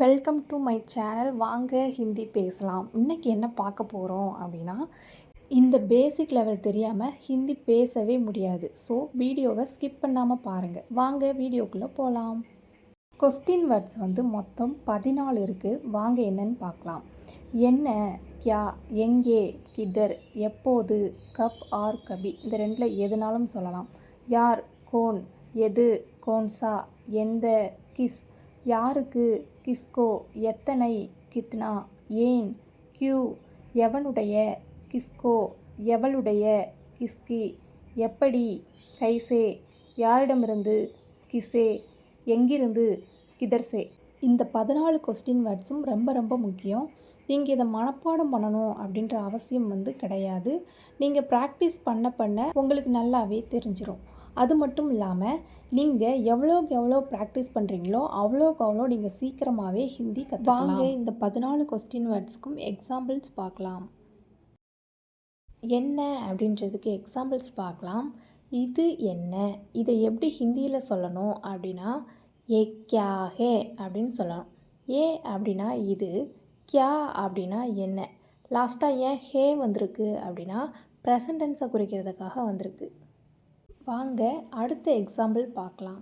Welcome to my channel. வாங்க ஹிந்தி பேசலாம். இன்றைக்கி என்ன பார்க்க போகிறோம் அப்படின்னா, இந்த பேசிக் லெவல் தெரியாமல் ஹிந்தி பேசவே முடியாது. ஸோ வீடியோவை ஸ்கிப் பண்ணாமல் பாருங்கள். வாங்க வீடியோக்குள்ளே போகலாம். கொஸ்டின் வேர்ட்ஸ் மொத்தம் 14 இருக்குது. வாங்க என்னன்னு பார்க்கலாம். என்ன, கியா, எங்கே, கிதர், எப்போது, கப் ஆர் கபி, இந்த ரெண்டில் எதுனாலும் சொல்லலாம். யார், கோன், எது, கோன்சா, எந்த, கிஸ், யாருக்கு, கிஸ்கோ, எத்தனை, கித்னா, ஏன், கியூ, எவனுடைய, கிஸ்கோ, எவளுடைய, கிஸ்கி, எப்படி, கைசே, யாரிடமிருந்து, கிசே, எங்கிருந்து, கிதர்சே. இந்த 14 கொஸ்டின் வேர்ட்ஸும் ரொம்ப ரொம்ப முக்கியம். நீங்கள் இதை மனப்பாடம் பண்ணணும் அப்படின்ற அவசியம் கிடையாது. நீங்கள் ப்ராக்டிஸ் பண்ண பண்ண உங்களுக்கு நல்லாவே தெரிஞ்சிடும். அது மட்டும் இல்லாமல் நீங்கள் எவ்வளோக்கு எவ்வளோ ப்ராக்டிஸ் பண்ணுறீங்களோ அவ்வளோக்கு அவ்வளோ நீங்கள் சீக்கிரமாகவே ஹிந்தி கற்றுக்கலாம். வாங்க இந்த 14 கொஸ்டின் வேர்ட்ஸுக்கும் எக்ஸாம்பிள்ஸ் பார்க்கலாம். என்ன அப்படின்றதுக்கு எக்ஸாம்பிள்ஸ் பார்க்கலாம். இது என்ன, இதை எப்படி ஹிந்தியில் சொல்லணும் அப்படின்னா ஏ கியா ஹே அப்படின்னு சொல்லணும். ஏ அப்படின்னா இது, கியா அப்படின்னா என்ன. லாஸ்ட்டாக ஏன் ஹே வந்திருக்கு அப்படின்னா ப்ரெசன்ட் டென்ஸை குறிக்கிறதுக்காக வந்திருக்கு. வாங்க அடுத்த எக்ஸாம்பிள் பார்க்கலாம்.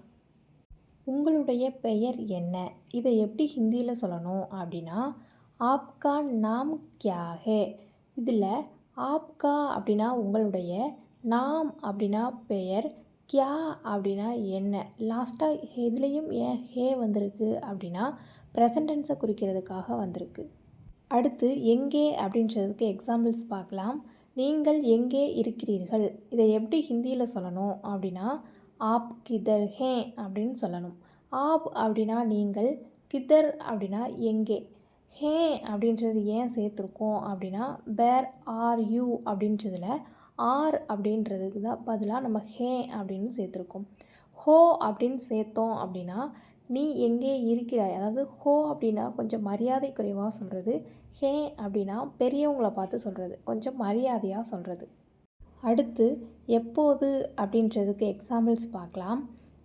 உங்களுடைய பெயர் என்ன, இதை எப்படி ஹிந்தியில் சொல்லணும் அப்படின்னா ஆப்கா நாம் கியா ஹே. இதில் ஆப்கா அப்படின்னா உங்களுடைய, நாம் அப்படின்னா பெயர், கியா அப்படின்னா என்ன. லாஸ்ட்டாக இதுலேயும் ஏன் ஹே வந்திருக்கு அப்படின்னா ப்ரெசன்ட் டென்ஸை குறிக்கிறதுக்காக வந்திருக்கு. அடுத்து எங்கே அப்படின்றதுக்கு எக்ஸாம்பிள்ஸ் பார்க்கலாம். நீங்கள் எங்கே இருக்கிறீர்கள், இதை எப்படி ஹிந்தியில் சொல்லணும் அப்படின்னா ஆப் கிதர் ஹே அப்படின்னு சொல்லணும். ஆப் அப்படின்னா நீங்கள், கிதர் அப்படின்னா எங்கே, ஹே அப்படின்றது ஏன் சேர்த்துருக்கோம் அப்படின்னா வேர் ஆர் யூ அப்படின்றதுல ஆர் அப்படின்றதுக்கு தான் பதிலாக நம்ம ஹே அப்படின்னு சேர்த்துருக்கோம். ஹோ அப்படின்னு சேர்த்தோம் அப்படின்னா நீ எங்கே இருக்கிறாய், அதாவது ஹோ அப்படின்னா கொஞ்சம் மரியாதை குறைவாக சொல்கிறது, ஹே அப்படின்னா பெரியவங்களை பார்த்து சொல்கிறது, கொஞ்சம் மரியாதையாக சொல்கிறது. அடுத்து எப்போது அப்படின்றதுக்கு எக்ஸாம்பிள்ஸ் பார்க்கலாம்.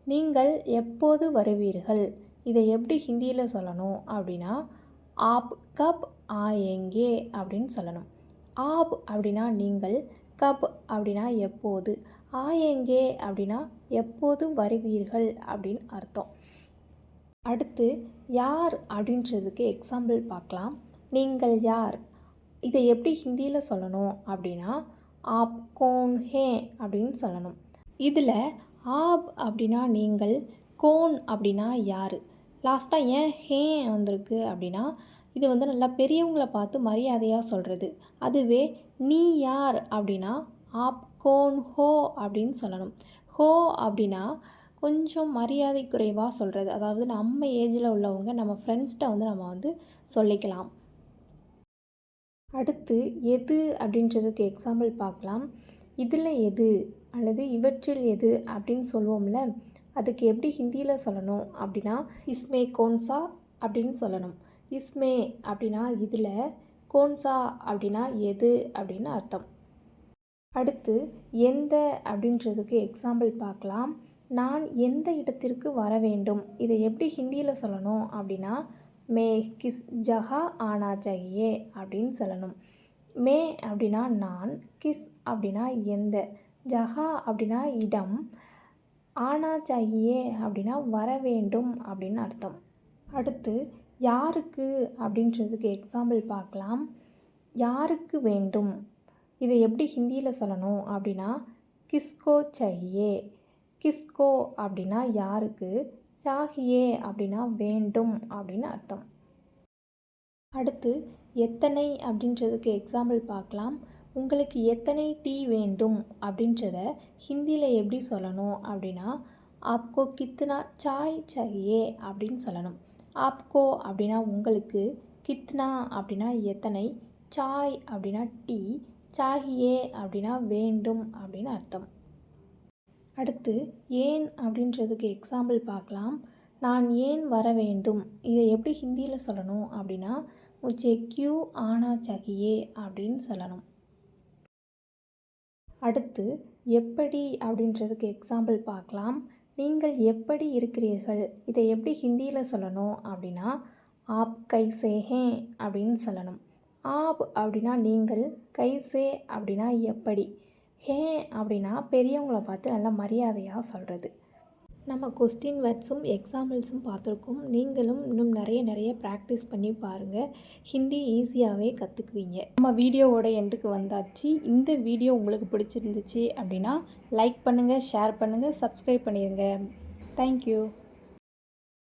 நீங்கள் எப்போது வருவீர்கள், இதை எப்படி ஹிந்தியில் சொல்லணும் அப்படின்னா ஆப் கப் ஆயேங்கே அப்படின்னு சொல்லணும். ஆப் அப்படின்னா நீங்கள், கப் அப்படின்னா எப்போது, ஆயேங்கே அப்படின்னா எப்போது வருவீர்கள் அப்படின்னு அர்த்தம். அடுத்து யார் அப்படின்றதுக்கு எக்ஸாம்பிள் பார்க்கலாம். நீங்கள் யார், இதை எப்படி ஹிந்தியில் சொல்லணும் அப்படின்னா ஆப் கோன் ஹே அப்படின்னு சொல்லணும். இதில் ஆப் அப்படின்னா நீங்கள், கோன் அப்படின்னா யார். லாஸ்ட்டாக ஏன் ஹே வந்திருக்கு அப்படின்னா இது நல்லா பெரியவங்களை பார்த்து மரியாதையாக சொல்கிறது. அதுவே நீ யார் அப்படின்னா ஆப் கோன் ஹோ அப்படின்னு சொல்லணும். ஹோ அப்படின்னா கொஞ்சம் மரியாதை குறைவாக சொல்கிறது, அதாவது நம்ம ஏஜில் உள்ளவங்க, நம்ம ஃப்ரெண்ட்ஸ்கிட்ட நம்ம சொல்லிக்கலாம். அடுத்து எது அப்படின்றதுக்கு எக்ஸாம்பிள் பார்க்கலாம். இதில் எது அல்லது இவற்றில் எது அப்படின்னு சொல்லுவோம்ல, அதுக்கு எப்படி ஹிந்தியில் சொல்லணும் அப்படின்னா இஸ்மே கோன்சா அப்படின்னு சொல்லணும். இஸ்மே அப்படின்னா இதில், கோன்சா அப்படின்னா எது அப்படின்னு அர்த்தம். அடுத்து எந்த அப்படின்றதுக்கு எக்ஸாம்பிள் பார்க்கலாம். நான் எந்த இடத்திற்கு வர வேண்டும், இதை எப்படி ஹிந்தியில் சொல்லணும் அப்படின்னா மே கிஸ் ஜஹா ஆனா சாஹியே அப்படின்னு சொல்லணும். மே அப்படின்னா நான், கிஸ் அப்படின்னா எந்த, ஜஹா அப்படின்னா இடம், ஆனா சாஹியே அப்படின்னா வர வேண்டும் அப்படின்னு அர்த்தம். அடுத்து யாருக்கு அப்படின்றதுக்கு எக்ஸாம்பிள் பார்க்கலாம். யாருக்கு வேண்டும், இதை எப்படி ஹிந்தியில் சொல்லணும் அப்படின்னா கிஸ்கோ சாஹியே. கிஸ்கோ அப்படின்னா யாருக்கு, சாஹியே அப்படின்னா வேண்டும் அப்படின்னு அர்த்தம். அடுத்து எத்தனை அப்படின்றதுக்கு எக்ஸாம்பிள் பார்க்கலாம். உங்களுக்கு எத்தனை டீ வேண்டும் அப்படின்றத ஹிந்தியில் எப்படி சொல்லணும் அப்படின்னா ஆப்கோ கித்னா சாய் சாஹியே அப்படின்னு சொல்லணும். ஆப்கோ அப்படின்னா உங்களுக்கு, கித்னா அப்படின்னா எத்தனை, சாய் அப்படின்னா டீ, சாஹியே அப்படின்னா வேண்டும் அப்படின்னு அர்த்தம். அடுத்து ஏன் அப்படின்றதுக்கு எக்ஸாம்பிள் பார்க்கலாம். நான் ஏன் வர வேண்டும், இதை எப்படி ஹிந்தியில் சொல்லணும் அப்படின்னா முझे क्यों आना चाहिए அப்படின்னு சொல்லணும். அடுத்து எப்படி அப்படின்றதுக்கு எக்ஸாம்பிள் பார்க்கலாம். நீங்கள் எப்படி இருக்கிறீர்கள், இதை எப்படி ஹிந்தியில் சொல்லணும் அப்படின்னா ஆப் கைசே ஹே அப்படின்னு சொல்லணும். ஆப் அப்படின்னா நீங்கள், கைசே அப்படின்னா எப்படி, ஹே அப்படின்னா பெரியவங்கள பார்த்து நல்லா மரியாதையாக சொல்கிறது. நம்ம கொஸ்டின் வேர்ட்ஸும் எக்ஸாம்பிள்ஸும் பார்த்துருக்கோம். நீங்களும் இன்னும் நிறைய ப்ராக்டிஸ் பண்ணி பாருங்கள். ஹிந்தி ஈஸியாகவே கற்றுக்குவீங்க. நம்ம வீடியோவோட எண்டுக்கு வந்தாச்சு. இந்த வீடியோ உங்களுக்கு பிடிச்சிருந்துச்சு அப்படின்னா லைக் பண்ணுங்கள், ஷேர் பண்ணுங்கள், சப்ஸ்கிரைப் பண்ணிடுங்க. தேங்க்யூ.